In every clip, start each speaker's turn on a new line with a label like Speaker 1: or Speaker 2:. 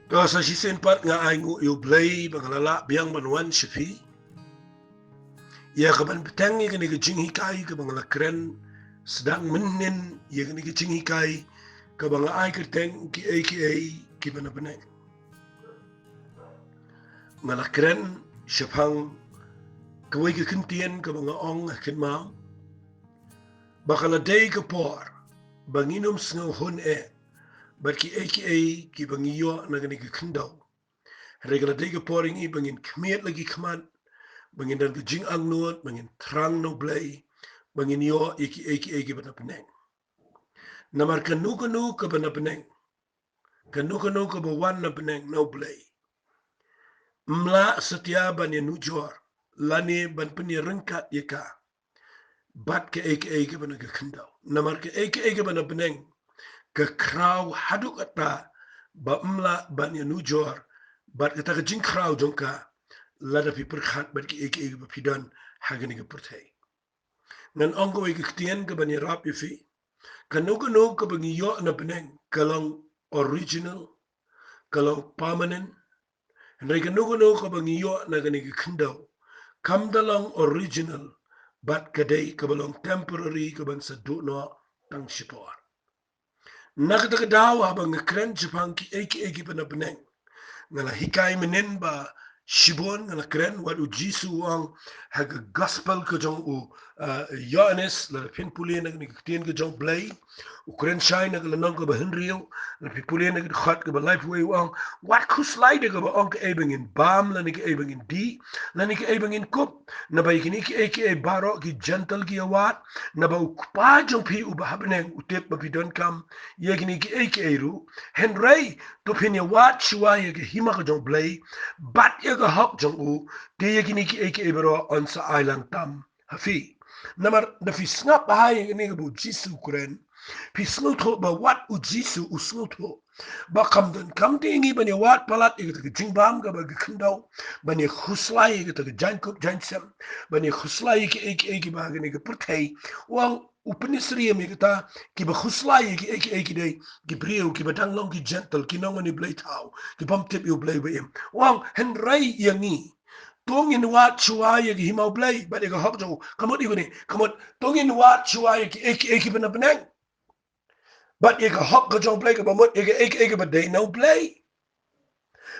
Speaker 1: Sa sisen pat nga ay ngu yu blay bangalala biang banwan shifi. Ya kaban petang ya kini kecing hikai ke bangala keren sedang menen ya kini kecing hikai ke bangala ay kerteng ki ki bana beneng. Ngala keren syapang kawai ke kentien ke bangala ong kin mau. Bakala day ke por banginum snow hun barki ki bangiyo na kini ke kendau. Regala day ke poring i bangin kemiat lagi kemat. Bangin dan kejing angnut, bangin terang no blay, bangin yo iki bana peneng. Namar kanu ke bana peneng. Kanu ke bawan na peneng no blay. Mla setia ban ya nujor, lani ban peni rengkat yaka. Bat ke ke bana ke kendau. Namar ke bana peneng. Ke kraw haduk ata ba mla ban ya nujor, bat kita kejing kraw jongka. Lada pi perkhat bat ki ba pidan hagani ke pertai. Nan ongo ke ketien ke bani rap ifi. Kanu ke bangi yo na peneng kalong original, kalong permanent. Nai kanu ke bangi yo na gani ke kendau. Kam dalong original, bat kadai ke balong temporary ke ban sadu no tang sipor. Nak ta daw habang kren Japan ki eki pana peneng. Ngala hikai menen ba Shibon ngala keren wat ujisu ang haga gospel ke jong Yohanes la pin pulien nag niktin ke jong blay ukren shine nag lanong ke Henrio la pin pulien nag khat ke life way ang wat kuslide ke ba ang ke ebeng in bam la ke ebeng in di la ke ebeng in kup na ba ikini ke baro ki gentle ki wat na ba ukpa jong pi u ba habneng utep ba pidon kam ye kini ke ru henry to pin ya wat shwa ye ke hima ke jong blay bat ye ke hok jong u te ye kini ke bro on sa island tam hafi namar da fi snap ba ye ne bu jisu kuren fi snutho ba wat u jisu u snutho ba kam te ngi ba ne wat palat ye ke jing bam ga ba ke kendau ba ne khusla ye ke jan kup jan sem ba ne khusla ye ke ba ne ke pertai wang upenisri me kita ki ba khusla ye ke dei ki brio ki ba dang long ki gentle ki nong ni blay tau ki bam tip you blay ba im wang hen rai yangi tongin wat chuaya ki himau blay ba de ka hok jo kamot igone kamot tongin wat chuaya ki eki bana benang but ye ka hok ka jo blay ka bamot ye eki ba de no blay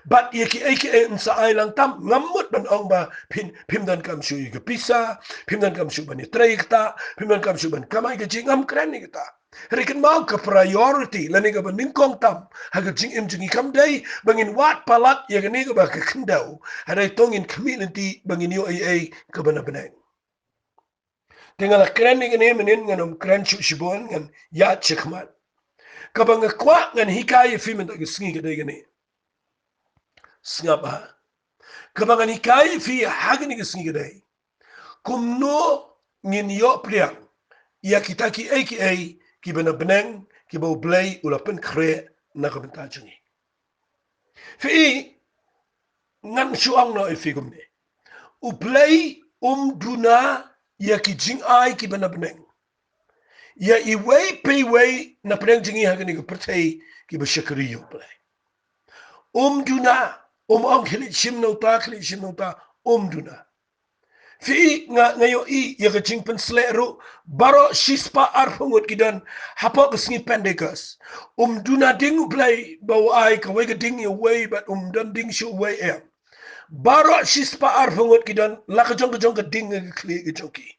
Speaker 1: but ye ki in sa island tam ngamut ban ong ba pim dan kam shu ye pisa pim dan kam shu ban trei kita pim dan kam shu ban kamai ke jingam kren ni kita Rekin mau ke priority lani ka beningkong tam haga jing im jingi kam day bangin wat palat ya gani ka ba ke kendau hadai tongin community bangin yo ai ka bana benang tinggal kren ni gani menin nganom kren shibon ngan ya chikmat ka banga kwa ngan hikaye film ta gisngi ka day gani snapa ka banga hikaye fi hagani gisngi ka day kumno ngin yo priang ya kitaki aka ki bana benang ki bau blay ula pen kre na ka benta jungi fi ngan suang no fi gumne u blay duna ya ki jing ai ki bana benang ya I way pay way na benang jingi ha ni ko pertai ki ba shakri yo blay duna ang khili shim no ta duna fi ngayo ya ka jing pen slero baro shispa arpungut kidan hapa kesngi pendekas duna ding blay bau ai ka way ka ding ya way but dan ding shu way baro shispa arpungut kidan laka jong ka ding kli ka jongi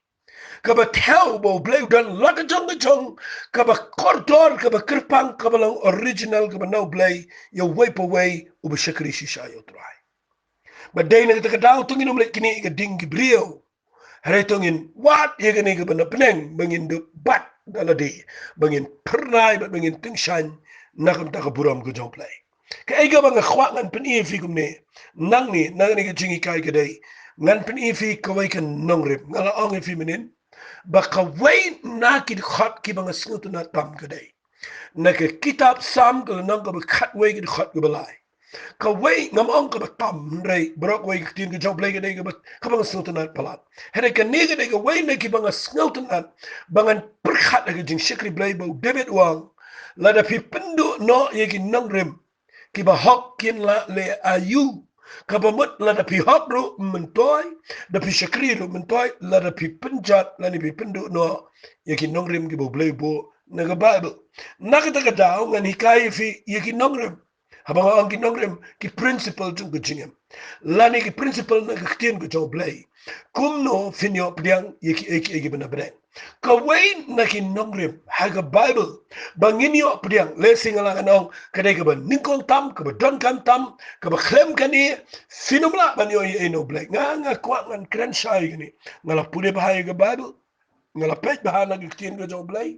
Speaker 1: ka ba tel bo blay dan laka jong ka ba kordor ka ba kirpang ka ba lang original ka ba no blay ya way pa way u ba shakri shisha yo try ba day na ka daw tungin umle kini ka ding brio Hari tongin wat ye gani ke bana peneng bangin de bat dalade bangin pernai bat bangin tingshan nakam ta ka buram ke jong play ke ega bang khwa ngan pen e fi kumne nang ni ke jingi kai ke dai ngan pen e fi ka wai kan nong rep ngala ong e fi menen ba ka wai na ki khat ki bang snut na tam ke dai na ke kitab sam ke nang ka khat wai ki khat ke balai ka wai ngam ong ka tam rei brok wai tin ke jong play ke dai ka bang snut na palat hele ka ne ke dai ka wai na ki bang snut na bangan perkhat ke jing shikri play bo debit wang la da pi pendu no ye ki nong rem ki ba hok kin la le ayu ka ba mut la da pi hok ru mentoy da pi shakri ru mentoy la da pi penjat la ni pi pendu no yaki nongrim ki bo blay bo na ga bible nakita ka daw ngan hikay fi yaki nongrim habang ang kinongrem ki principle jung gujingem lani ki principle na gktien go jong blay kumno finyo pdiang yeki eki bana breng ka way na kinongrem haga bible banginyo pdiang lesing ala kanong kadai ka ban ningkong tam ka ba don kam tam ka ba klem kani finumla banyo no blay nga kwa ngan kren shay gani ngala pude bahay ga bible ngala pet bahana gktien go jong blay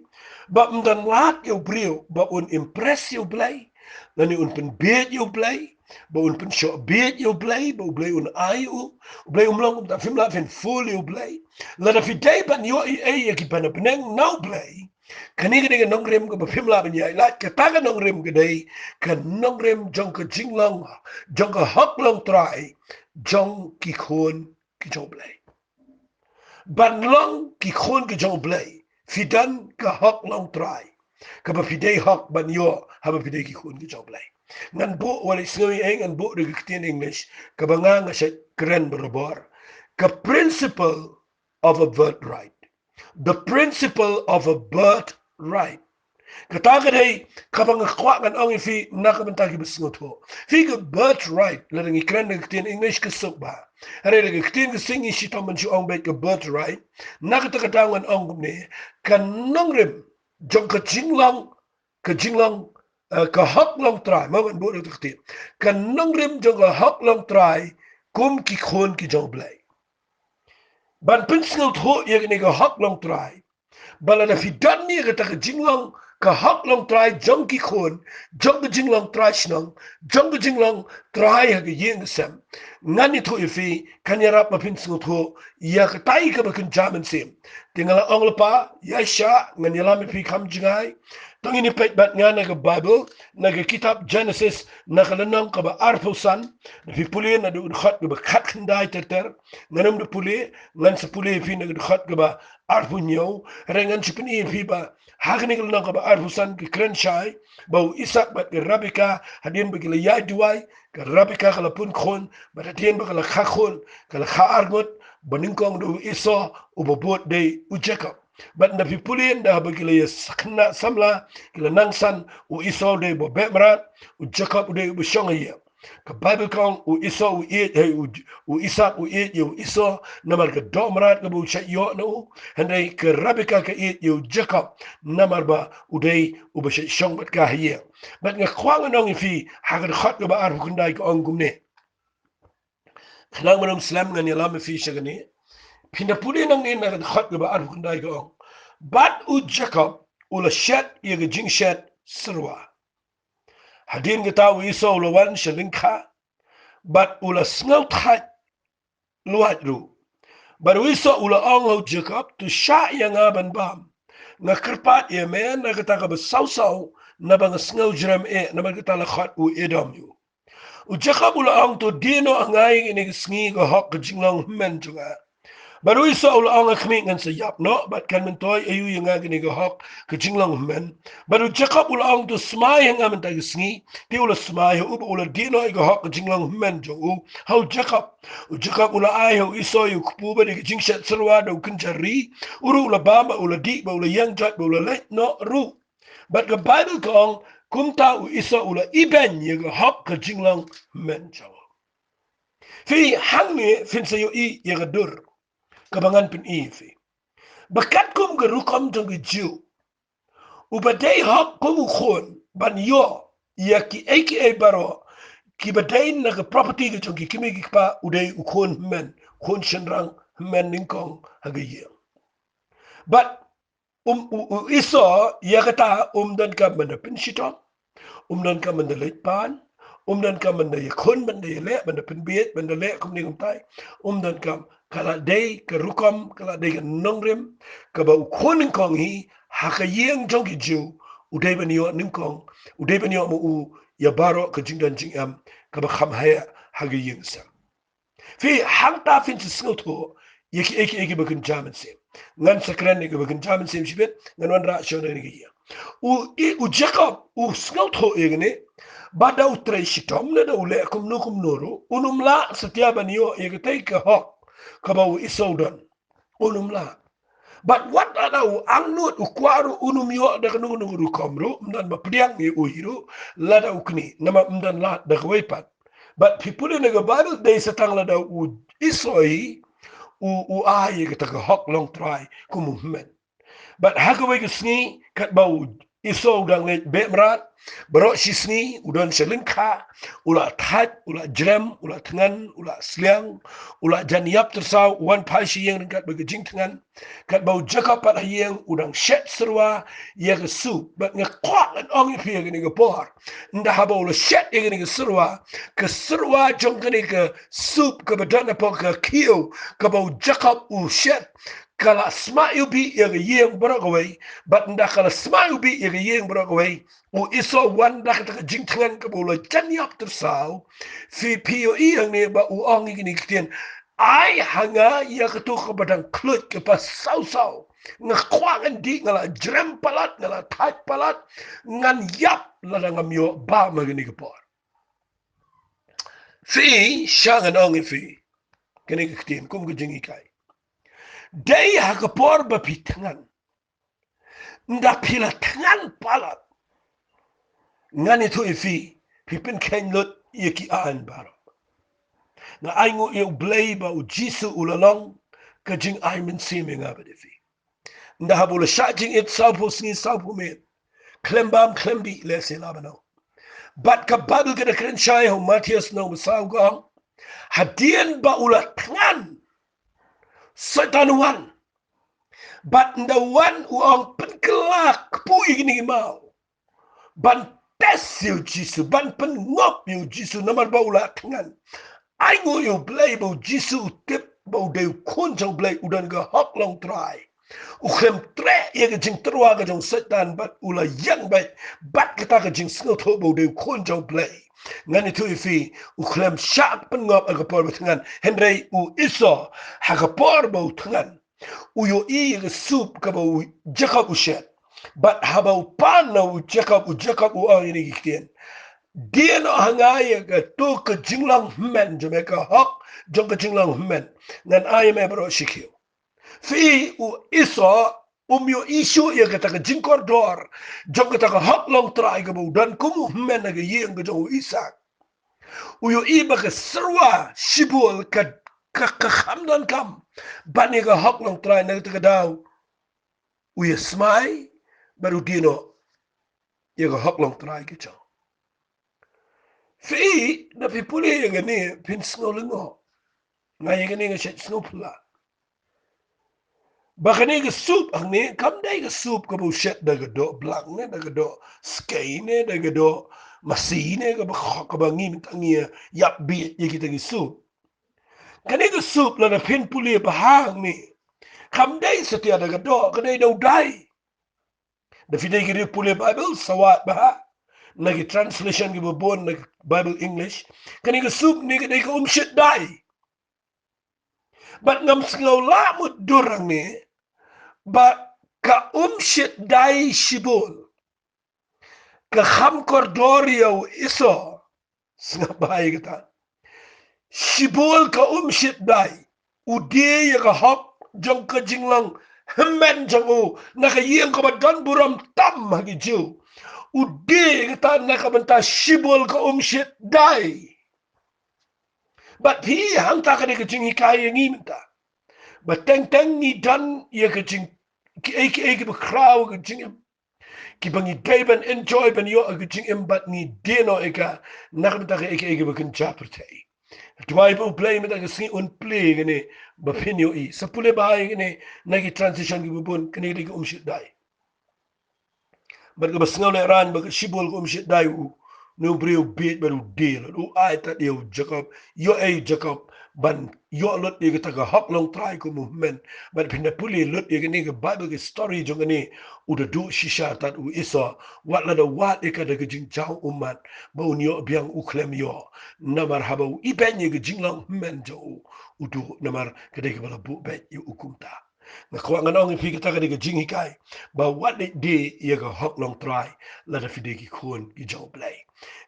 Speaker 1: ba mdan lat yo brio ba un impress yo blay Lani un pen beet jou blij, ba un pen sho beet jou blij, ba blij un ai u, blij long da film la fin full jou blij. La da fi dai ban yo e ki ban beneng nou blij. Kan ik dingen nong rem go film la ban jij laat ka ta nong rem gedai, kan nong rem jong ka jinglang, jong ka hok long try, jong ki khon ki jong blij. Ban long ki khon ki jong blij. Fi dan ka hok long try. Ka ba fi dai hok ban yo haba pide ki khun ki job lai ngan bo wala snoi ngan bo de kitien english ka banga nga sa kren berobor ka principle of a birthright the principle of a birthright kataga dai ka banga kwa ngan ong fi nakabanta ki besngot ho fi ka birthright la ngi kren de kitien english ka sok ba are de kitien ki sing shi tom chu ong be ka birthright nakata ka tangan ong ne kan nongrem jong ka jinglang ka hok long try ma ban bo de khti kan nongrim jong ka hok long try kum ki khon ki jong blai ban pinsel tho ye ne ka hok long try bala na fi dan ni ka ta jinglong ka hok long try jong ki khon jong ki jinglong try snong jong ki jinglong try ha ge yeng sam ngani tho fi kan ya rap ma pinsel tho ya ka tai ka ba kun jaman sim tingala ong pa ya sha ngani la mi fi kam jingai Tang ini pet bat nga naga Bible, naga kitab Genesis, nakalanang ka ba arpusan, na fi puli na doon khat ka ba kat kanday terter, nganam do puli, ngan sa puli fi naga khat ka ba arpunyo, rengan si pini fi ba, hakanig lang ka ba arpusan ki krenshay, ba isak bat ka rabika, hadin ba kila yayduay, ka rabika kalapun khon, bat hadin ba kala khakon, kala khaargot, baningkong do iso, ubabot day u Jacob. But na pipulin da bagila ya sakna samla kila nangsan u iso de bo bemrat u Jacob de u shonga ya ka Bible kong u iso u eat u Isaac u eat you iso namar ka domrat ka bu shay yo no hande ka Rabika ka eat you Jacob namar ba u de u ba shay shong bat ka hiya but nga kwang nong fi hagar khat ka ba ar kundai ka ongum ne khnang manum slam nga ni lam fi shagani Pinapuli nang in na khat ka ba ar kundai ka ong Bat u Jacob ula shet ye ge jing shet sirwa. Hadin gita u iso ula wan shalinka. Bat ula snel tat luat ru. But u iso ula ong Jacob tu sha yang aban bam. Nga kerpat ye men na gita ka ba saw na ba nga snel jrem na ba gita la khat u edom yu. U Jacob ula ong tu dino angay ini sngi ga hok jinglang men juga. Baru iso ula ang akmi ngan sa yap no bat kan mentoy ayu yang agni go hok ke jinglang men baru Jacob ula ang to smai yang amen tag sngi ti ula smai u ula dino go hok ke jinglang men jo u how Jacob ula ai ho iso yu kupu ba de jingshat serwa do kunjari uru ula bamba ula di ba ula yang jat ba ula let no ru but the Bible kong kumta u iso ula iben ye go hok ke jinglang men jo fi hangni fin sa yu I ye gadur kabangan pin ifi bakat kum gerukom jong jiu ubadai hak kum khon ban yo ya ki aka baro ki badai na ka property ge jong ki kimi ki pa udai ukhon men khon shenrang men ningkong hagaye but iso ya kata dan ka manda pin shito dan ka manda letpan dan ka manda yakon manda le manda pin biet manda le kum ni kum tai dan ka kala day ka rukam kala day ka nongrem ka ba ukhoning kong hi hakayeng jong ki ju uday ba niyo ningkong uday ba niyo mo u yabaro ka jingdan jingam ka ba kham haya hagayeng sam fi hangta fin single to yeki ba kun jaman sem ngan sakran ne ba kun jaman sem shibet ngan wan ra shona ne gi u Jacob u single to yegne Badau tray shitom na daw le kum nuro unumla setiap anio ye ketai ke hok kabau isodon unumla. But what adau angnut ukwaru unumyo da kanu nuru komru mdan bapriang ni uhiru lada ukni nama mdan la da kwepat. But people in the Bible they satang lada u isoi u aye ketaka hok long try ku movement. But hakawe kesni kat bau iso udang le bemrat berok sisni udan selingka ula tat ula jrem ula tengan ula sliang ula janiap tersau wan pai yang kat bagi jing tengan kat bau jaka pat yang udang shet serwa ya ke su but ngekwak an ong pi ke ni ke por nda haba ula shet ye ke ke serwa jong ke ni ke sup ke badan apa ke kiu ke bau jaka u shet kala smile bi ya yang beragawai but nda kala smile bi ya yang beragawai u iso wan dak tak jing tengan ke bola janiap tersau fi pio yang ne ba u ong ni kitien ai hanga ya ketu ke badang klut ke pas sau ngakwangan di ngala jrem palat ngala tat palat ngan yap lada ngamyo ba magini ke por fi shangan ong fi kene kitien kum ke jingi kai day hakapor ba pitangan nda pila tangan palat ngan itu ifi pipin kain lot yeki aan baro na aingo eu blay ba u jisu ulalong ka jing ay min simi nga ba ifi nda habula shajing it saupo singi saupo me klembam klembi le se labano bat ka bible ka kren shay ho Matthias no saw gong hadien ba ula tangan satanuan but the one who on penkelak pu igni mau ban tes yu jisu ban pen ngop yu jisu namar baula tangan ai ngo yu blay bo jisu tip bo de kun jong blay udan ga hok long try u khem tre ye ga jing trwa ga jong satan bat ula yang bat kita ga jing sngo tho bo de kun jong blay ngani tu ifi u khlem sharp pen ngop ga por tangan henry u iso ha ga por bo tangan uyo i ga soup ka ba Jacob ushet but habau pan na Jacob u ani gikten dia no hangaya ga to ka jinglang men Jamaica hok jong ka jinglang men nan ay me bro shikio fi u iso umyo isu ya ka ta jingkor dor jong ka ta hok long try ga bu dan kum men ga yeng ga jong isak uyo i ba ka serwa shibul ka hamdan kam bani ga hok long try na ta daw uya smai baru dino ya ga hok long try ke chang fi na pi puli ya ga ni pin sngolingo nga ya ga ni ga shet snopla ba ka ni ga soup ang ni kam dai ga soup ka bu shet da ga do blank ne da ga do skay ne da ga do masi ne ga ba ka ba ngi tangi yap bi ya kita ga soup kani ga soup la na pin puli ba hang ni kam dai setia da ga do ka dai dai da fidei ki puli Bible sawat ba nagi translation ki bon nagi Bible English kani ga soup ni ga dai ka shit dai but ngam singaw la mo durang ni ba ka shit dai shibol ka kham kordorio iso singa bai kita shibol ka shit dai ude ya ka hok jong ka jinglang hemen jangu naka yeng ka badan buram tam hagi jiu ude kita naka benta shibol ka shit dai but pi hang ta ka de ka jing hikai ngi minta but teng ni dan ye ka jing ki ki ba kraw ka jing ki bangi deben enjoy ben yo ka jing im but ni deno eka naka benta ka eke ba kan chapter Tuai po play mit ang si un play gani ba pinyo i sa pule ba gani nagi transition gi bubun kani ri shit dai but ga basngaw le ran ba shibol ko shit dai u no brio bit ba u deal u ai ta yo Jacob yo Jacob ban yo lot ye ta ga hok long try ko movement but pinna puli lot ye gani ga bible ga story jong gani u da du shisha tat u isa wat la da wat e ka da ga jing chao umat ba un yo biang u klem yo namar haba u iben ye ga jing long men jo u du namar ka de ga bala bu bet yu ukumta na kwa nganong fi ka ga jing hikai ba wat de ye ga hok long try la da fide ki kun ki jo play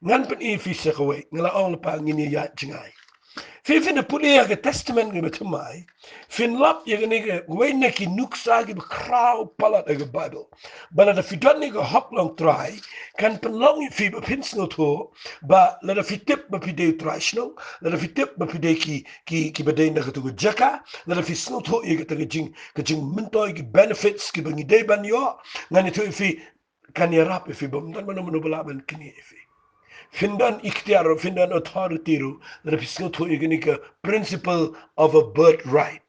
Speaker 1: ngan pen I fi se kowe ngala ong pa ngini ya jingai fin de pulia ke testament ke betumai fin lap ye ne ke we ne ki nuksa ke kraw pala de bible bala da fi don ne ke hop long try kan pen long fi be pinsno to ba la da fi tip ba fi de trashno la da fi tip ba fi de ki be de na ke to jaka la da fi sno to ye ke jing minto ke benefits ke bangi de ban yo ngani to fi kan ya rap fi bom dan mano bala ban kini fi Findan ikhtiar, findan authority ru, repisno to igenika principle of a birthright.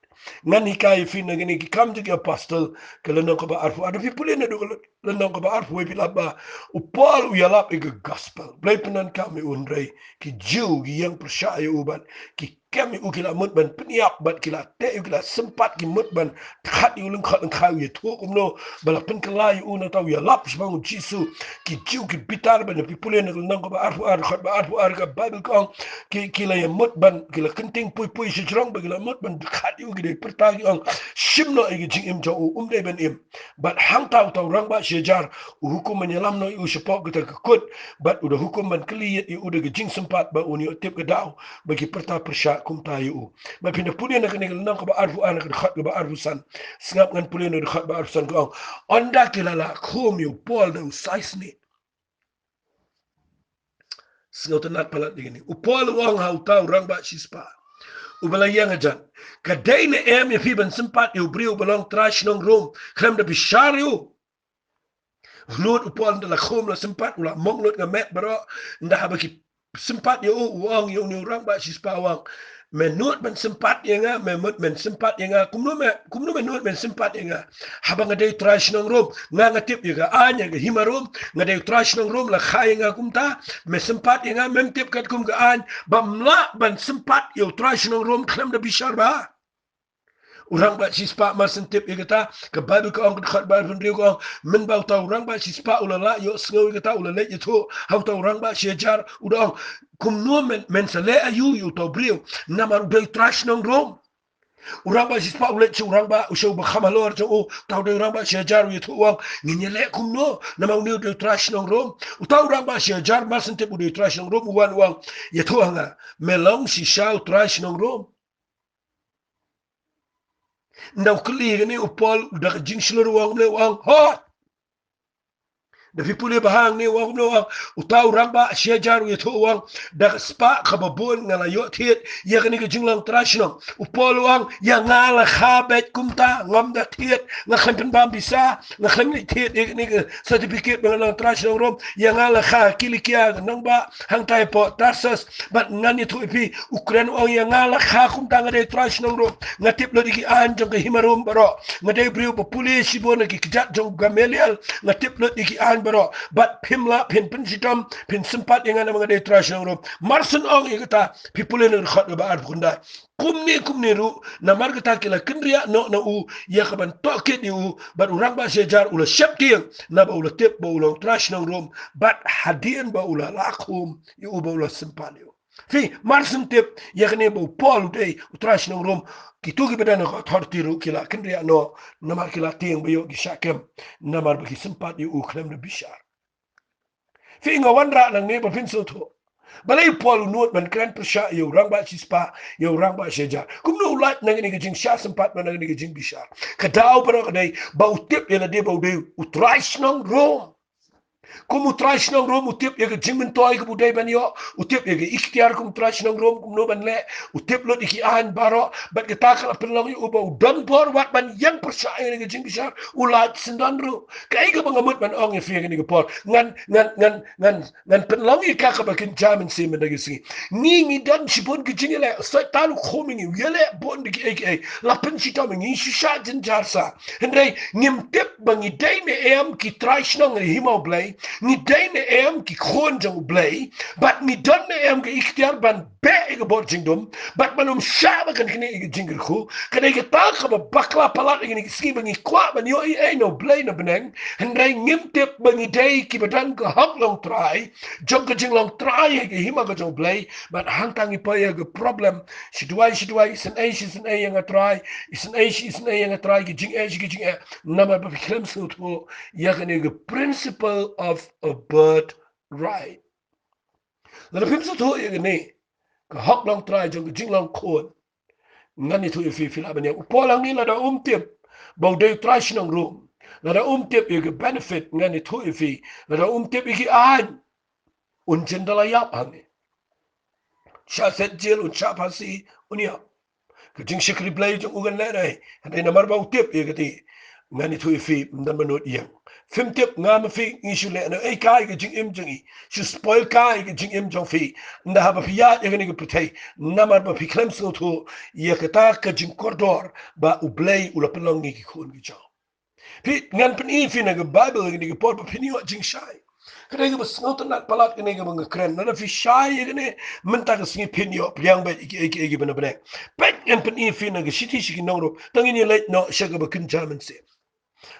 Speaker 1: Ngan hikai fin ngani ki kam jigi apostle keleno ko ba arfu ada pipuli na do leno ko ba arfu we pilaba upal uyalap ig gospel. Blay penan kami unrei ki jiu ki yang percaya uban ki kami ukila mutban peniap bat kila te ukila sempat ki mutban khat ulung khat kau ye tu kumno bala pen kelai una tau ya lap sebang jisu ki jiu ki bitar ban pipuli na leno ko ba arfu khat ba arfu ka bible kong ki kila ya mutban kila kenting pui si jerong ba kila mutban khat ukila pertagi ang shimno igi jing im jo umde ben im but hang tau rang ba shejar hukum menyelam no u sepok kita kekut but udah hukum ban keliyet i udah jing sempat ba uni tip kedau bagi perta persya kum tayu ba pinda punya nak ni nang ka ba arfu anak khat ba arfusan sngap ngan punya no khat ba arfusan ko onda kilala khum yu pol do size ni sngotenat palat digini upol wang hau tau rang ba shispa ubala yang ajan kadai ne em ya fiban sempat yu brio belong trash nong room krem de bishar yu lut upon de la khom la sempat ula mong lut nga met baro nda habaki sempat yu wang yu ni orang ba shispa wang menut ben sempat yang memut men sempat yang kumno menut men sempat yang habang ada trash nong room nga ngatip juga anya ke himarum ngadai trash nong room la khai nga kumta me sempat yang mem tip kat kum ga an bamla ban sempat yu trash nong room krem de bishar ba orang ba sispa mar sentip ye kata ke bible ko ang khat ba fun riu ko min ba ta orang ba sispa ulala yo sngo kata ulala ye tho ha ta orang ba shejar udang kum no men sale ayu yu to brio namar de trash nong rom orang ba sispa ulet chu orang ba usau ba khamalor chu ta de orang ba shejar yu tho wang nginye le kum no namar ni de trash nong rom ta orang ba shejar mar sentip de trash nong rom wan wang ye tho anga melong si shau trash nong rom ndaw kli ni upol da jing shilur wang le wang hot da pipule bahang ni wang no wang utau ramba shejar wi to wang da spa khababun ngala yo thiet ye ni ke jinglang trashno upol wang ya ngala khabet kumta ngam da thiet nga khampen bam bisa nga kham ni thiet ye ni ke certificate ngala trashno rom ya ngala kha kilikia nang ba hang tai po tasas bat ngani to pi ukran wang ya ngala kha kumta ngade trashno rom ngatip lo diki an jong ke himarum baro ngade brio popule sibona ki kijat jong gamelial ngatip lo diki an baro but pimla pin sitam pin sempat yang ana mangade trash rom marsun ong igata people en khat ba ar bunda kumni ru na margata kila kinria no na u ya kaban toket u but urang ba sejar ula shapti na ba ula tip ba ula trash rom but hadien ba ula lakum yu ba ula sempat yu fi marsun tip ya kene ba pol dei trash rom kitugi bedana ko thortiru kila kinria no namar kila tieng bayo gi shakem namar bagi sempat yu ukhlem de bishar fi nga wanra nang ne ba pinso to balay pol nuot man kran persya yu rang ba sispa yu rang ba sheja kum no lat nang ni jing sha sempat man nang ni jing bishar kadao pero kadai ba utip ila de ba utrash nang rom kum utrash nang rom utip ye jing men toy ke budai ban yo utip ye ikhtiar kum utrash nang rom kum no ban le utip lo iki an baro bat ke takal pelong yu ba don bor wat ban yang persya ni jing bishar ulat sendan ru kai ke bangamut ban ong ye fi ni ke por ngan pelong i ka ka bakin jamin si men dagi si ni dan si bon ke jing le sa talu khomi ni yele bon de ke la pen si tam ni si sha jin jarsa hendai ngim tip bangi dai me em ki trash nang himo blai ni dai me em ki khon jang blai but ni don me em ke ikhtiar ban be ke bor jingdom but manum sha ba kan kini jingir khu kadai ke ta ka ba bakla palat ni ski bangi kwa ban yo no blai no beneng hendai ngim tip bangi dai ki badan ko hak long try jong ke jing long try ke hima ko jong blai but hang tangi pa ya ke problem situai is an yang try is an yang try ke jing nama ba fikrem so to ya ke principle of a bird right la phim sa tho ye ne ka hok long try jong jing long khon ngani thu fi fi la banya polang ni la da tiep bau de try shnong room la da tiep ye benefit ngani thu fi la da tiep ki an un chen da la yap han sha set jil un sha pasi unia ka jing shikri play jong ugan le dai han na mar bau tiep ye ti ngani thu fi ndan manot yang phim tiếp ngam phi ngi shu le na ai kai ke jing im jing shu spoil kai ke jing im jong phi nda ha ba phi ya ye ni ke protei namar ba phi klem so to ye ka ta ke jing kordor ba u blay u la pelong ngi ki khon gi jaw phi ngan pen I phi na ke bible ngi ke por ba phi ni wa jing shai kada ke ba sngot na palat ke ne ke bang kren na phi shai ye ne men ta ke singi phin yo priang ba ki bana bana pet ngan pen I phi na ke shiti shi ki nong ro tang ni le no shaga ba kin chaman se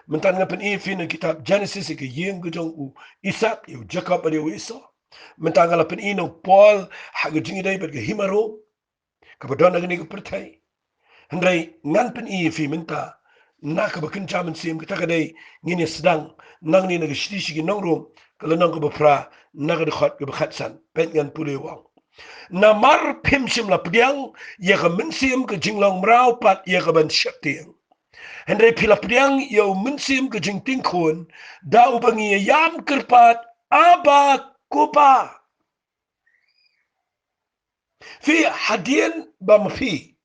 Speaker 1: mentan ngapen I kitab Genesis ke yeng gejong u Isaac yu Jacob ade wiso mentan ngalapen I no Paul ha gejing dai ber ke himaro ke badon ngani ke pertai hendrai nganpen I menta na ke bakin jaman sim ke takadai ngini sedang nang ni nag shiti shigi nong rom ke nang ke bepra nag de khot ke bekhatsan pet ngan pule wang na mar pim sim la pdiang ye ke mensim ke jinglong mrau pat ye ke ban shaktiang Henry Pilapriang yo mensim ke jingting khon da ubangi yam kerpat aba kupa fi hadien bam fi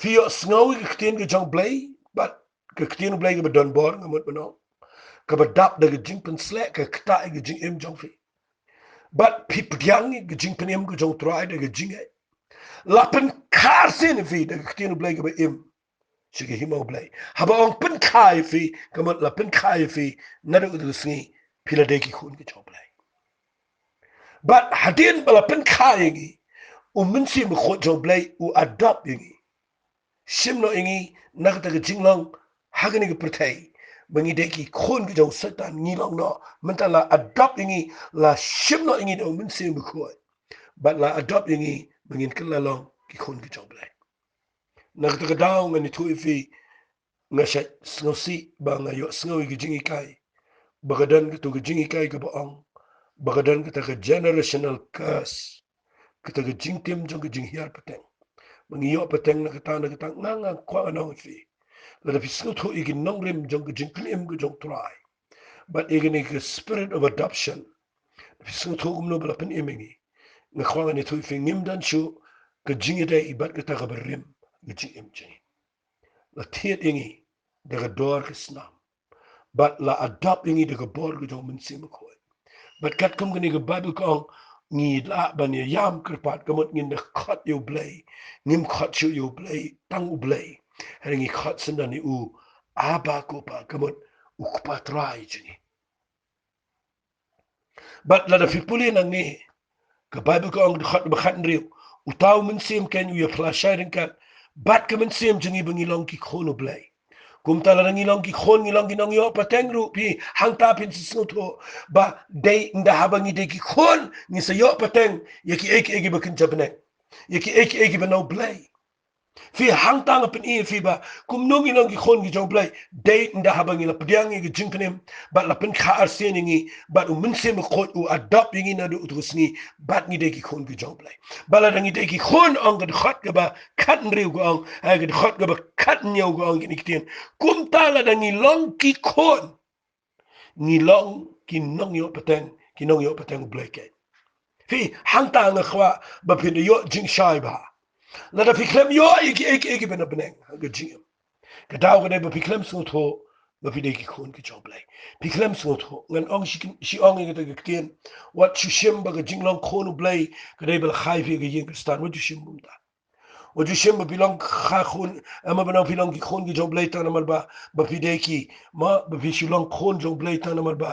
Speaker 1: yo sngowi ke ktien ke jong blay but ke ktien blay ke bedon bor ngamut beno ke bedap de ke jingpen slek ke kta ke jing im jong fi but pipriang ke jingpen im ke jong try de ke jinge lapen karsin fi de ke ktien blay ke be im sige himo blay haba ong pen kai fi kamot la pen kai fi nadu du sngi pila de ki khun ke job blay but hadin bala pen kai ngi min si mo kho job blay u adopt ngi sim no ngi nak ta ke jinglong hagani ke pertai bangi de ki khun ke job satan ngi long no mentala adopt ngi la sim no ngi do min si mo kho but la adopt ngi bangin kala long ki khun ke job blay nak ta ke daw ngani tu fi nga ngosi ba nga yo sngawi gi jingi kai bagadan ke to gi jingi kai ke baong bagadan ke ta ke generational curse ke ta ke jing tim jong ke jing hiar pateng mangi yo pateng na ke ta nga kwa na fi la da fisku to igi nong rim jong ke jing plim ke jong try but igi ke spirit of adoption fisku to no bla pen imingi nga kwa ni to fi ngim dan shu ke jingi dai ibat ke ta ke berim ke jing im jing la tiet ingi de door gesnam but la adopt ingi de gebor ge men sim ko but kat kum gni ge bible ko ngi la ban ye yam kerpat kemot ngin de khat you blay ngim khat you blay tang u blay her ngi khat sendani u aba ko pa kemot u pa try jini but la da fipuli nang ni ke bible ko ng khat be khat riu u taw men sim ken u ye flasharing kat bat kemen sim jingi bengi long ki khono blay kum tala ngi long ki khon ngi long ki nong yo pateng ru pi hang ta pin su to ba dei nda habangi de ki khon ngi sa yo pateng ye ki eki bakin jabne ye ki eki ba no blay fi hang ta ngapin I fi ba kum nongi nong ki khon ki jong blay dei nda habangi la pdiang ngi jingpenem ba la pen kha ar sen ngi ba u min se mo khot u adopt ngi na du utrusni bat ngi de ki khon ki jong blay ba la ngi de ki khon ong ga khot ga ba khat nriu go ong ha ga khot ga ba khat nyau go ong ni kitien kum ta la ngi long ki khon ngi long ki nong yo pateng blay ke fi hang ta nga khwa ba pin yo jing shai ba la da fiklem yo iki bena beneng ga jingem ga daw ga ba fiklem so to ba fi de ki khon ki job lay fiklem so to ngan ong shi ong ga ga kien wat chu shim ba ga jinglong khon blay ga de ba khai fi ga yin stan wat chu shim bum da wat chu shim ba bilong kha khon ama ba no bilong ki khon ki job lay tan mal ba fi de ki ma ba fi shilong khon job lay tan mal ba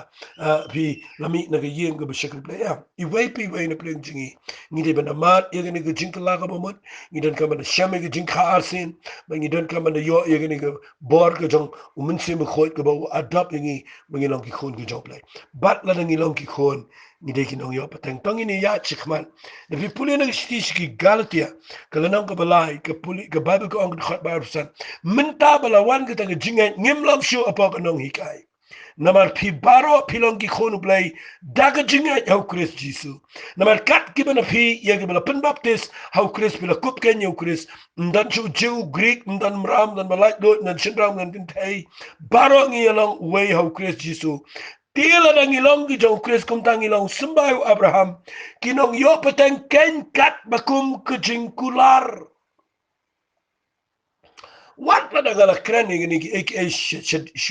Speaker 1: fi lami na ga yin ga ba shakal blay ya I wei pi wei na pleng jingi ni de ba na mat ye ga ni ga jing la ga ba mot ni dan ka ba na shame ga jing kha arsin ba ni dan ka ba na yo ye ga ni ga bor ga jong u min sim khoi ga ba adopt ngi ba ngi long ki khon ki job lay bat la ngi long ki khon ni de ki nong yo pateng tong ni ya chikman na fi puli na shti ki galatia ka la nong ka balai ka puli ka bible ko ong khot ba percent min ta bala wan ga ta ga jinga ngim long shu apa ka nong hikai Namar pi baro pilong ki khonu blay daga jinga hau Chris Jisu. Namar kat gibana pi ya gibana pen baptis hau Chris bila kup ken hau Chris ndan chu Jew Greek ndan mram ndan malak do ndan shindram ndan kintai baro ngi along way hau Chris Jisu. Tila nang ilong ki jong Chris kum tang ilong sembayu Abraham kinong yo peteng ken kat bakum kejingkular. Wat la dagala krani gini ki ek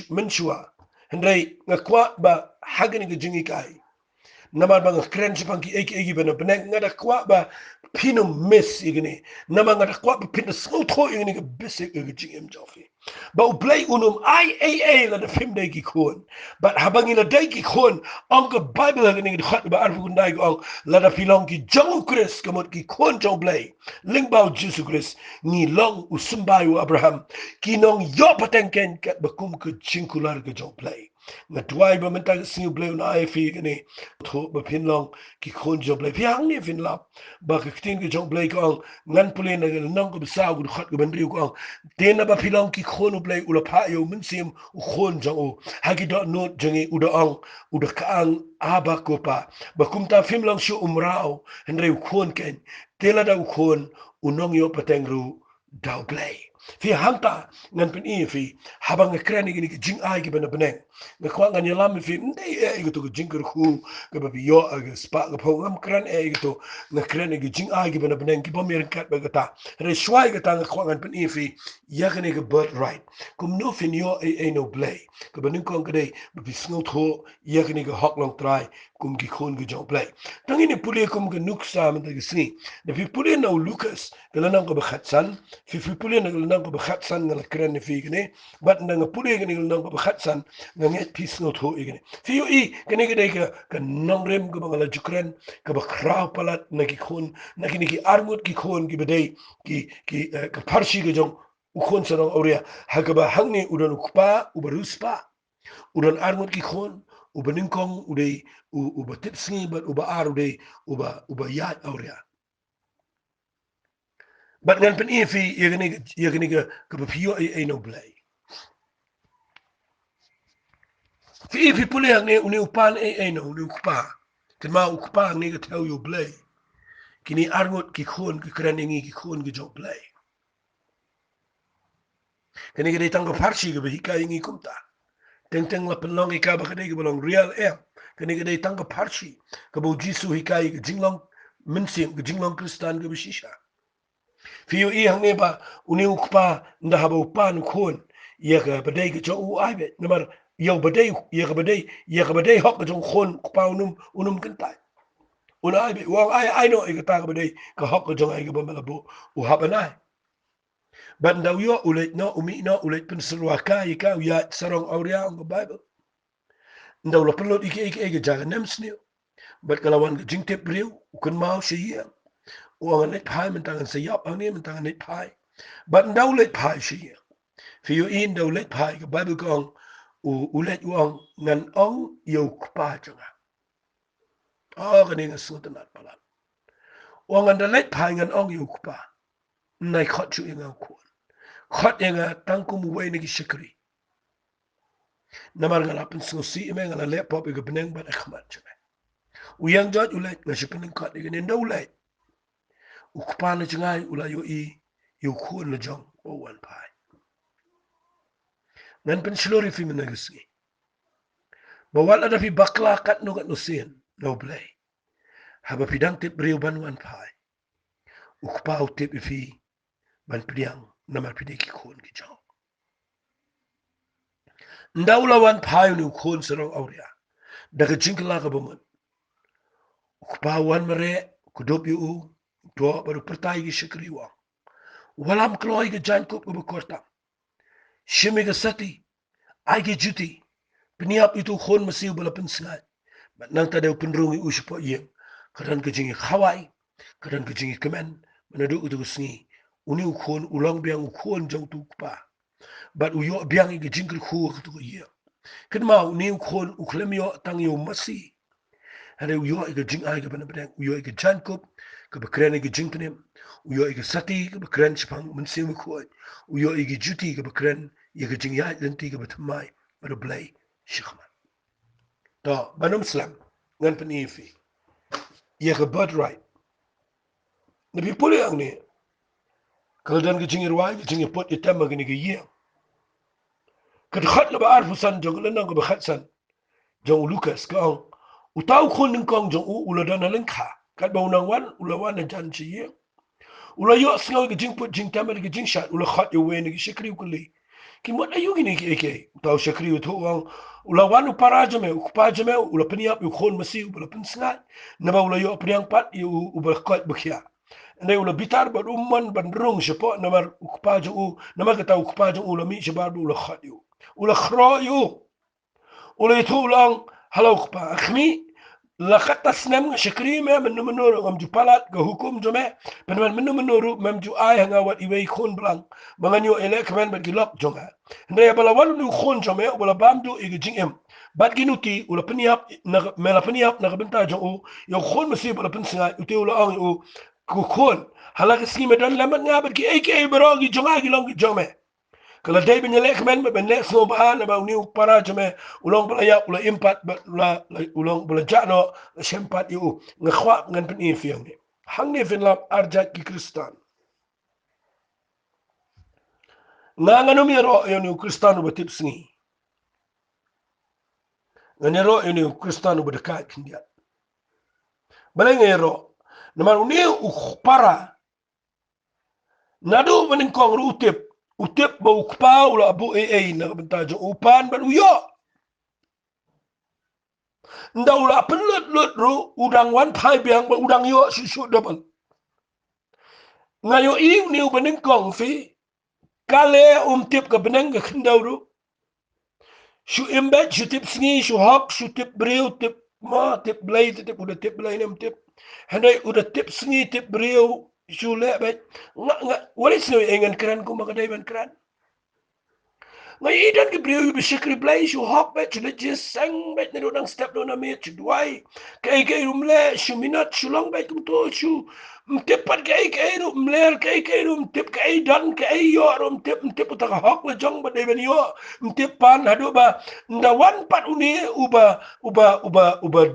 Speaker 1: menshua. Hendrai ngakwa ba hagani ke jingi kai. Namar bang kren sepang ki ek bana benek ngada kwa ba pino miss igini. Namar ngada kwa ba pino sotho igini ke bisik ke jingi mjofi. Ba uplay unum IAA la de film day ki kon. But habangi la day ki kon ang Bible igini ke khat ba arfu kundai ko la da pilong ki jong Chris kamot ki kon jong play. Ling bao Jesus Chris ni long usumbayu Abraham kinong yo patengken kat bakum ke jingkular ke jong play. Ngatwai ba mentang siu play na ai fi gini tho ba pin long ki kon jong play piang ni fin lap ba ke tin ke jong play ko ngan pulin na nang ko sa gu khat ko ban riu ko ten ba pilong ki kon play ula pa yo min sim u kon jong o hagi do no jangi uda ang uda kaang aba ko pa ba kum ta film long shu umrao henre u kon ken tela da u kon unong yo patengru dau play fi hanta ngan pen i fi habang krani gini ki jing ai ki bana beneng me kwa ngan yalam fi ndai e to jing ker khu ke ba yo ag spa ga pho ngam kran e to na krani ki jing ai ki bana beneng ki bom yer kat ba gata re shwai gata ngan kwa ngan pen i fi ya gani ke bird right kum no fin yo e no play ke banin kon kede bi snot ho ya gani ke hok long try kum ki khon ki jong play tangi ni pule kum ke nuksa man de si de fi pule no Lucas ke lanang ko ba khatsan fi pule na lanang ko ba khatsan ngala kran fi gene bat nga pule gene lanang ko ba khatsan nga nget pis no tho igene fi yo i gene gede ke nong rem ko ngala jukran ke ba khrau palat na ki khon na ki armut ki khon ki bedai ki ke parshi ke jong u khon sarong auria hakaba hangni udan ukpa ubaruspa udan armut ki khon ubaningkong udai uba tipsngi bat uba ar udai uba yat auria bat ngan pen ifi yegani ke bapio e no blay fi ifi pule ne uni upan e no uni ukpa tema ukpa ne ke tell you blay kini armut ki khon ki kraningi ki khon ki jok blay kani ke tang ko parsi ke hika ingi kumta teng la penlong ika ba kade ke belong real kani ke tang ko parsi ke bo jisu hika ke jinglong minsim ke jinglong kristan ke bishisha Fiyo i hang neba uni ukpa nda haba upan khon ya ka badai ke cho u ai be namar yo badai ya ka badai hok ke jong khon ukpa unum kentai una ai be wang ai no e ka ta ka badai ka hok ke jong ai ke bambala bo u haba nai but ndaw yo ulet no umi no ulet pen surwaka ika ya sarong auria on the bible ndaw lo pelot ike ke jaga nemsnio but kalawan ke jingtep riu ukun mau shi uang net pai mentangan sayap ang ni mentangan net pai but ndau let pai shi fi you in ndau let pai ke bible kong u let uang ngan ong yo kpa changa ganing sutanat palat uang ngan let pai ngan ong yo kpa nai khot chu inga ko khot inga tangkum we ni shikri namar ngala pen si me ngala le pop ke beneng ba khmat chama uyang jot ulet ngasipin khot ni ndau let ukupana chingai ula yo i yo khon na jong o wan pai nan pen slori fi menagisi bawal ada fi bakla kat no sin no play haba pidang tip riu ban wan pai ukpa tip fi ban priang namar pideki khon ki jong ndawla wan pai ni khon sarong auria daga jinkla ka bomon ukpa wan mare kudop yu to baru pertai ki shikri wa walam kloi ke jan ko korta shimi ke sati ai ke juti peniap itu khon masiu bala pensengai but nang tade penrungi uspo ye karan ke jingi khawai karan ke jingi kemen menadu utu sngi uni khon ulang biang khon jong tu pa but uyo biang ke jingkir khu tu ye ken ma uni khon uklemio tang yo masi hare uyo ke jing ai ke ban ban uyo ke jan ko ke bekrene ke jing penem uyo ke sati ke bekren chpang mensiu khoi uyo ke juti ke bekren ye ke jing ya lenti ke betmai ber blai shikhma to banum slam ngan penifi ye ke birthright nabi puli ang ni kalau dan ke jingir wa ke jingir pot itam magini ke ye kad khat la ba arfusan jong la nang ba khatsan jong Lucas kang utau khon ning kang jong ula dan len kha kat ba unang wan ula wan jan chi ye ula yo sngaw ke jing pot jing tamer ke jing shat ula khat yo we ni shikri ku li ki mot ayu gini ki eke utau shikri utho wang ula wan upara jame ukpa jame ula peniap yu khon masi ula pensngat na ba ula yo priang pat yu ubal khat bukhya ne ula bitar ba umman ban rung shepo namar ukpa ju namar kata ukpa ju ula mi shebar ula khat yu ula khro yu ula itu ulang halau ukpa akhmi lakat tasnam shikri me menu menuru ngam ju palat ke hukum jome penman menu menuru mem ju ai hanga wat iwei khon blang manganyo elek men bat gilok jonga ndaya bala walu nu khon jome wala bamdu igi jingem bat ginuti ula peniap na mela peniap na benta jo yo khon masi bala pensinga uti ula ang u ku khon halak sime dan lamat ngabat ki eke bro gi jonga gi long gi jome kalau day benyelek men benek so ba na ba ni para jome ulong bala ya ula impat ula ulong bala jano sempat yu ngakhwa ngan pen infiang ni hang ni finlap arjat ki kristan ngano mi ro yo ni kristan ba tip singi ngane ro yo ni kristan ba dekat kindia bala ngero namar uni para nadu maning kong utip ba ukpa ula abu na bentajo upan ban uyo ndaula penlut ru udang wan pai biang ba udang yo susu double ngayo iu niu bening kong fi kale tip ka beneng ka kendawru shu imbet shu tip sngi shu hok shu tip breu tip ma tip blay tip udah tip blay nem tip handai udah tip sngi tip breu shu lebet nga walis no engan kran ko makadai ban kran ngai idan ke breu be shikri blay shu hok bet shu just sang bet ne dong step do na me shu duai kai rumle shu minat shu long bet kum to shu mtepat kai ru mler kai ru mtep kai dan kai yo ru mtep utak hok le jong ba de ben yo mtep pan hadu ba nda wan pat uni uba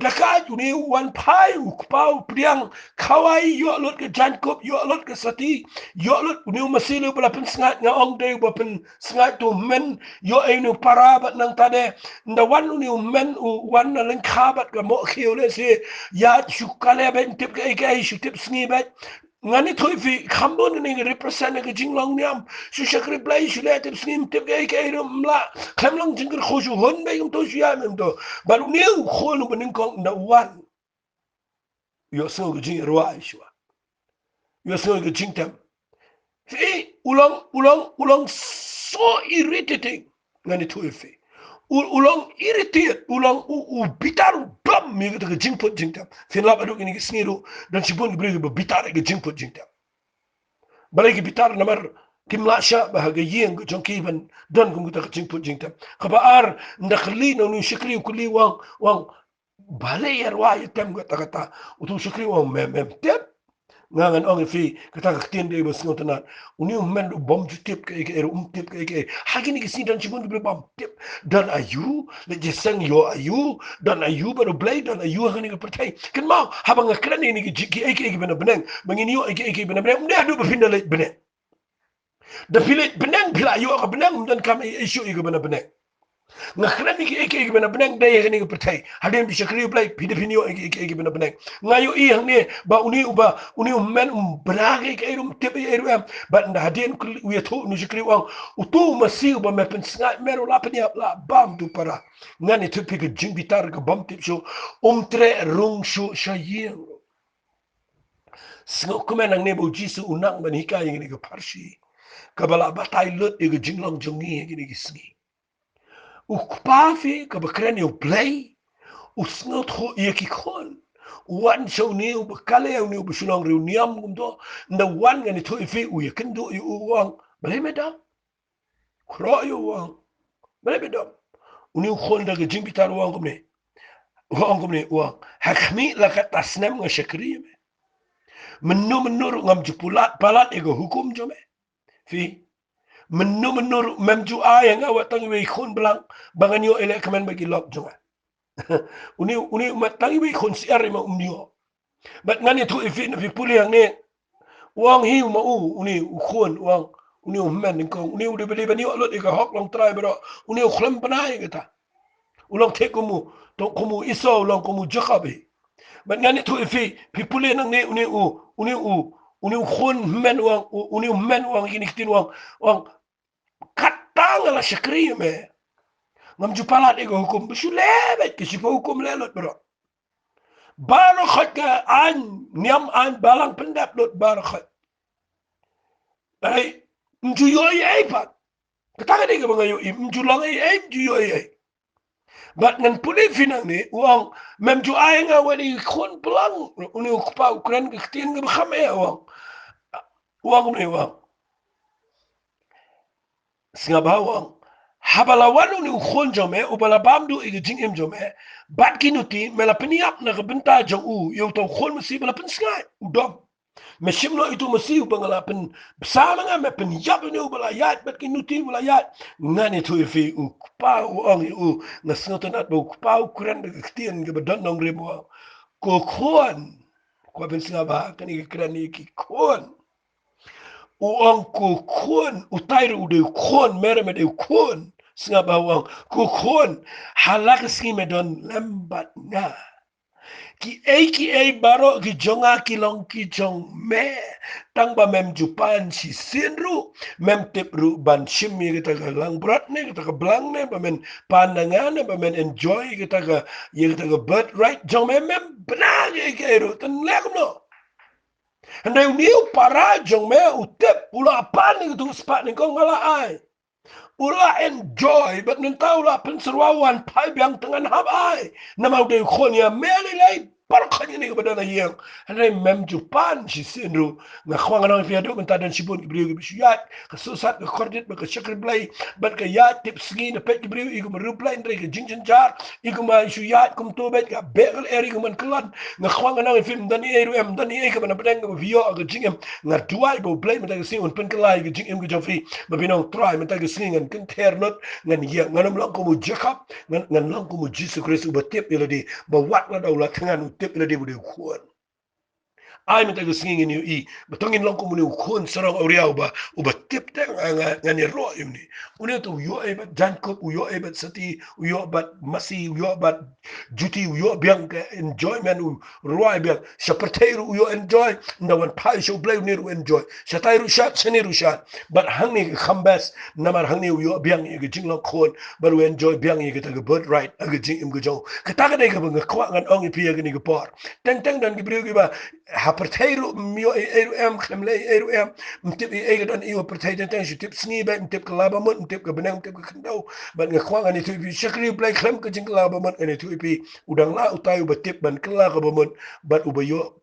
Speaker 1: dakaj uni wan pai ukpau priang kawai yo lot ke jankop yo lot ke sati yo lot uni masilu bala pen sngat nga ong de ba pen sngat tu men yo enu para bat nang tade nda wan uni men wan na len khabat ka mo khiole se ya chukale ben tip kai shu tip sngi ngani thoi fi khambon ni represent ke jinglong niam shu shakri play shu le tip snim tip kai rum la khamlong jingir khoshu hon be to shu ya mem to bar ni khonu bening kong na wan yo so ke jing rwa shwa yo so ke jing tam fi ulong so irritating ngani thoi fi ulong irritated ulang bitar bam mi ke jingpot jingtam fin la adu ini sniru dan sibun beri bitar ke jingpot jingtam balai ke bitar namar tim lasha bahaga yeng ke jongki ban dan kum kita jingpot jingtam khabar ndakhli no nu shikri kulli wang balai yarwa yitam kata utu shikri wang mem tep ngangan ong fi kata ktin de bos ngotan uni men bom tip ke tip ke hagini ke sidan chibun de bom tip dan ayu le jesang yo ayu dan ayu baru blade dan ayu hagini ke pertai kan mau habang kran ini ke bena benang mangini yo ke bena benang nda adu bepinda le benang da pile benang pila ayu ka benang dan kam isu ke bena benang ngakran ni ke bena benang dai hagini ke pertai hadin bi shakri play pidipini yo ke bena benang ngayo i hang ni ba uni men brage ke rum tipe eru am ba nda hadin wi to nu shakri wang utu masiu ba me pen snga mero la pen la bam du para ngani tipe ke jingbitar ke bam tip shu tre rung shu shayin sngo kumen ang nebo jisu unang ban hikai ngini ke parshi kabala batai lut e ke jinglong jongi ngini ke sngi ukpafi ka bakren yo play usnot ho yekikon wan so ni ubakale ni ubusulong reuniam kumto nda wan ngani to ifi uyekendo yu wang blemeda kro yu wang blemeda uni khonda ke jimbitar wang kumne wang hakmi lakat tasnam nga shakri menur ngam jupulat palat ego hukum jome fi menur memju ay nga watang we khon blang bangan yo elek kamen bagi lok jome uni matangi wi kon siari ma umnio bat ngani tu ifi na pipuli yang ne wang hiu ma uni ukon wang uni men ko uni ude beli bani lot ika hok long try bro uni khlam panai kita ulang tek kumu to kumu iso ulang kumu jakabe bat ngani tu ifi pipuli nang ne uni ukon men wang ini kitin wang katang la shakri me ngam jupalat ego hukum bisulebet ke sipa hukum lelot bro barakhat ka an niam an balang pendap lot barakhat ai mjuyo ai pat katanga de ga ngayo mjulang ai mjuyo ai bat ngan puli finang ni uang mem ju ai nga wadi khon pelang uni ukpa ukran ke tin ga khame uang ni uang singa bawang habala wanu ni ukhon jome ubala bamdu igi jingim jome bat kinuti mela peniap na gebenta jong yo to khon mesi bala pensngai udom mesim no itu mesi ubangala pen bersama nga me peniap ni ubala yat bat kinuti ubala yat ngani tu ifi ukpa uang na snotonat bo ukpa ukuran de ktien ge bedon nong rebo ko khon ko pensinga ba kani krani ki khon uang ku khon utairu de khon mere me de khon singa bawang ku khon halak singi medon lambat nga ki ei baro ki jonga ki long ki jong me tang ba mem jupan si sinru mem tipru ban shimi kita ka lang brat ne kita ka blang ne ba men pandangan ba men enjoy kita ka bird right jong mem benar ke ru tan lek no andai uniu para jong me utep ula pan ni tu spat ni ko ngala ai ula enjoy but nentau la penseruawan pai biang tengan hab ai namau de khonia meli lai parkhani ni badana yang andai mem jupan si sinru na khwang na fi adu menta dan sibun ibriu bi suyat kesusat ke kordit ba ke shakri blai bat ke ya tip sgi na pet ibriu igu reply ndre ke jinjin jar igu ma suyat kum to bet ka begal eri gu man klan na khwang na fi mdani eru em mdani e ke bana bedang ba vio ke jingem na duai bo blai menta ke sing un pen kelai ke jingem ke jofi ba binong try menta ke sing ngan ken ternot ngan ya nganam lang ko mu jakap ngan lang ko mu jisu kristu ba tip iladi ba wat na daw la tangan tip iladi bu de khon ai menta ke sing ni i betongin lang ko mu ni khon sarang oriau ba tip teng ngani ro imni uni to yo e ba jankop yo e ba sati yo ba masi yo ba juti yo biang ke enjoyment roi biang sepertairu yo enjoy ndawan pai show play ni ru enjoy satairu shat seniru shat but hangni khambas namar hangni yo biang e ke jinglang khon ba ru enjoy biang e ke ta bird right ag jing im go jo ka ta ga de ka bang kwa ngan ong pi ga ni ga por teng dan gi brio gi ba hapertairu mio eru em khlemle eru em mtip e ga dan io pertairu teng tip sni ba mtip klaba mut mtip ka benang mtip ka kandau ban ga kwang ani tu pi shakri play khlem ka jing klaba mut ani tu pi udang la utai ba tip ban kla ka ba mut bat ubayo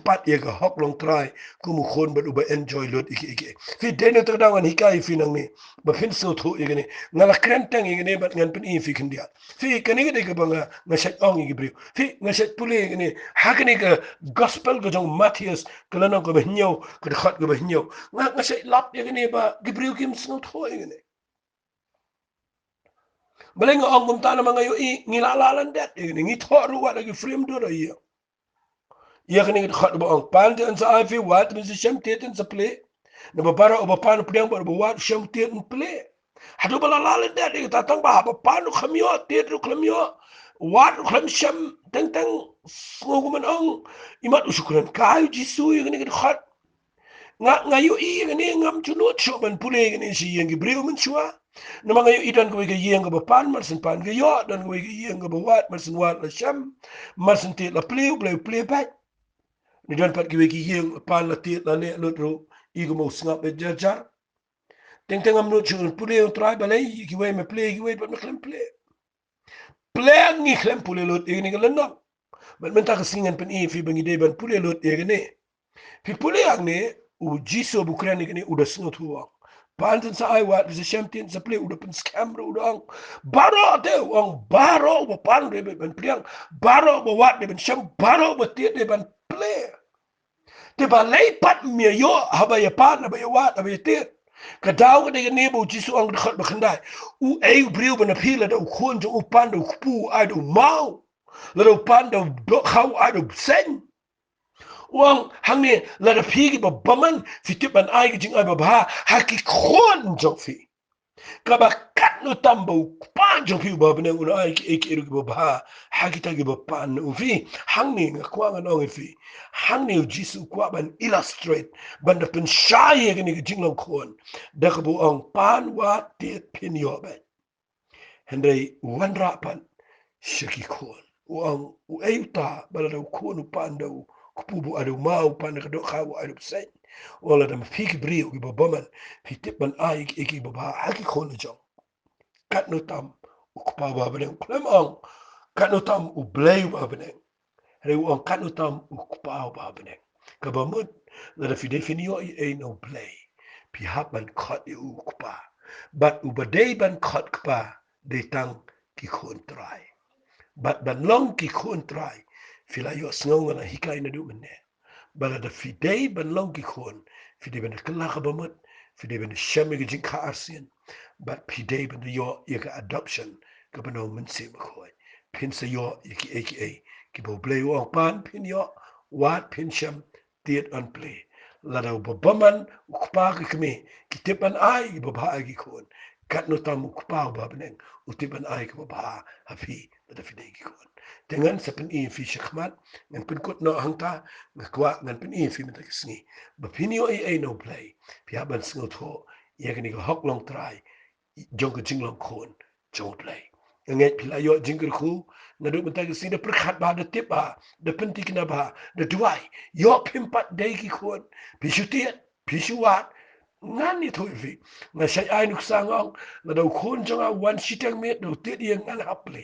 Speaker 1: pat ye ga hok long try kumu khon bat uba enjoy lot iki fi dene to dawan hikai fi nang ni ba fin so thu ye ne ngala krenteng ye ne bat ngan pin i fi kindia fi kani ga ba nga shat ong ye bri fi nga shat puli ye ne ha kani ga gospel ga jong Matthias kala nang ko ba nyo ka khat ga ba nyo nga shat lap ye ne ba gibriu kim so thu ye ne baleng ong kum ta na mga yo i ngilalalan dat ye ne ngi thoru wa ga frame do ra ye yakni git khat ba ong pan den sa afi wat mi shem teten sa play na ba para ba pan pdang ba wat shem teten play hadu bala lal da de ta tang ba ba pan khamyo tet ru khamyo wat kham shem teng ngo man ong imat usukran kai jisu yakni git khat nga yu i yakni ngam chunot sho ban pule yakni si yang gibreu man chua na mga yu idan ko ga yang ba pan marsin pan ga yo dan ko ga yang ba wat marsin wat la shem marsin tet la play back ni dan pat giwe ki yeng pan la tit la ne lot ro igu mo snap be jar teng am no chun pule on try balai ki we me play ki we pat me klem play ni klem pule lot e ni galan no but men ta ka singen pen e fi bangi de ban pule lot e ne fi pule ang ne u jiso bu kran ni u da snot huwa panten sa ai wat is champion sa play u da pen scam ro dong baro de ong baro ba pan de ben priang baro ba wat de ben sham baro ba tit de ban play te ba lei pat mi yo haba ya pan ba ya wat ba ya tit Kadau ka de ne bo jisu ang khat ba khandai u e briu ba na pila da khon jo u pan do pu ai do mau la do pan do khau ai do sen wang hangi la da phi ba baman fi tiban ai ki jing ai ba ha ha ki khon jo fi kaba kat no tambo pan jo fi ba bne un ai ki ek eru ba ha ha ki ta ki ba pan u fi hangi nga kwa nga no fi hangi jisu kwa ban illustrate ban da pen shai ki ni jing long khon da ka bu ang pan wa te pin yo ba hende wan ra pan shiki khon wang u euta ba da khon u pan do kupubu adu mau pan ka do khawu adu sen wala da fiki brio ki babaman fi tipan ai ki baba haki khona jong kat no tam u kupa ba bene klem ang kat no tam u blay ba bene re u ang kat no tam u kupa ba bene ka ba mut la da fi definio e no blay pi hapan khat u kupa but u badai ban khat kupa de tang ki khon trai but ban long ki khon trai fila yo snonga na hikai na du mene bala da fidei ban long ki khon fidei ban kala khabamut fidei ban shame ki jin kha arsian but fidei ban yo ye ka adoption ka ban men se ma khoi pin se yo ye ki aka ki bo play wo pan pin yo wat pin sham tiet on play la da bo baman ukpa ki kme ki tipan ai bo ba ki khon kat no tam ukpa ba benen utipan ai ki bo ba hafi da fidei ki khon dengan sepen i fi shakmat ngan pin kot no hangta ngakwa ngan pin i fi mata kisngi ba pinio ai no play pi haban sngo tho yagni ko hok long try jong ko jinglong khon jong play ngai pila yo jingir khu na do mata kisni de prakhat ba de tip ba de penti kina ba de duai yo pimpat dai ki khon pi shuti pi shuat ngani thoi vi na shai ai nuk sangong na do khon jonga wan shitang me do te di ngal aple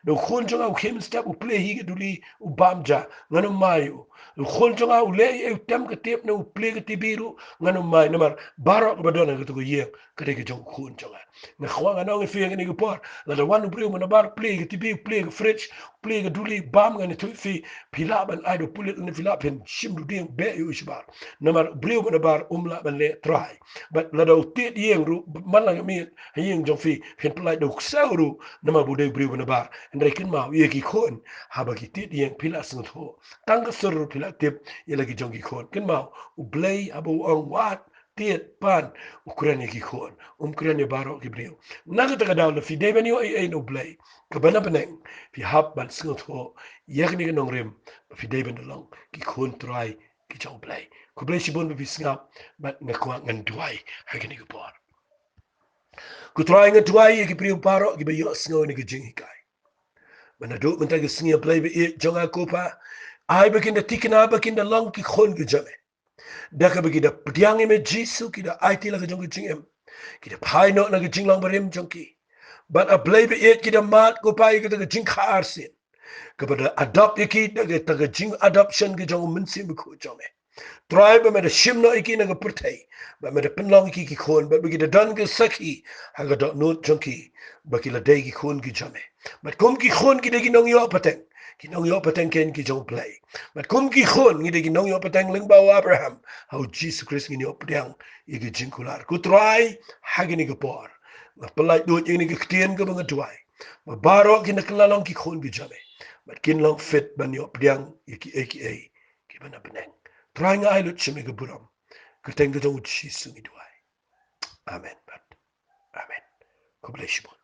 Speaker 1: do khon jonga u khem step u play hi duli u bamja ngano mayo u khon jonga u le e tem ka tep na u play ka tibiru ngano mai namar barok badona ka to ye ka de jong khon jonga na khwa ngano ngi fi ngi por la da wan u play mo na bar play ka tibi play ka fridge play ka duli bam ngani to fi pila ban ai do pulit ni pila pen shim du ding be yu shbar namar blue mo na bar umla ban le try but la do tit yeng ru malang mi yeng jong fi hen plai do sauru nama bude blue mo na bar ndai kin ma ye ki khon ha ba ki tit yeng pila sung tho tang ka sur pila tip ye la ki jong ki khon kin ma u blay abu on wat tiet pan ukraine ki khon ukraine baro ki brio naga ta daw la fi de bani ai no blay ka bana baneng fi hab ban sung tho yegni ki nong rem fi de ban long ki khon try ki jong blay ku blay si bon bi snap but na kwa ngan duai ha ki ni por ku try ngan duai ki brio baro ki be yo sngo ni ki jing kai bana do man ta ki sngia blay bi jong a kopa ai bakin da tikina bakin da long ki khon ki jame da ka bagi da pdiang me jisu ki da IT la ka jong ki jing em ki da pai no na ki jing long barim jong ki but a blay bi ki da mat ko pai ki da jing khar sin ka ba da adopt ki da ta ka jing adoption ki jong min sim ko jame tribe me da shim no ki na ka purtai ba me da pinlong ki khon ba bagi da dan ki saki ha ga do no jong ki ba ki la dai ki khon ki jame but kom ki khon ki da ki nong yo pateng ki nong yo pateng ken ki jong play but kom ki khon ngi de ki nong yo pateng ling ba Abraham how Jesus Christ ngi yo pdang i ki jing kular ku try ha gi ni ko por na palai do ni ki tien ko ba tuai ma baro ki na klalong ki khon ki jame but kin long fit ban yo pdang i ki aka ki bana peneng try nga ai lut chimi ko buram ko teng ko jong Jesus ngi tuai amen but amen ko bless you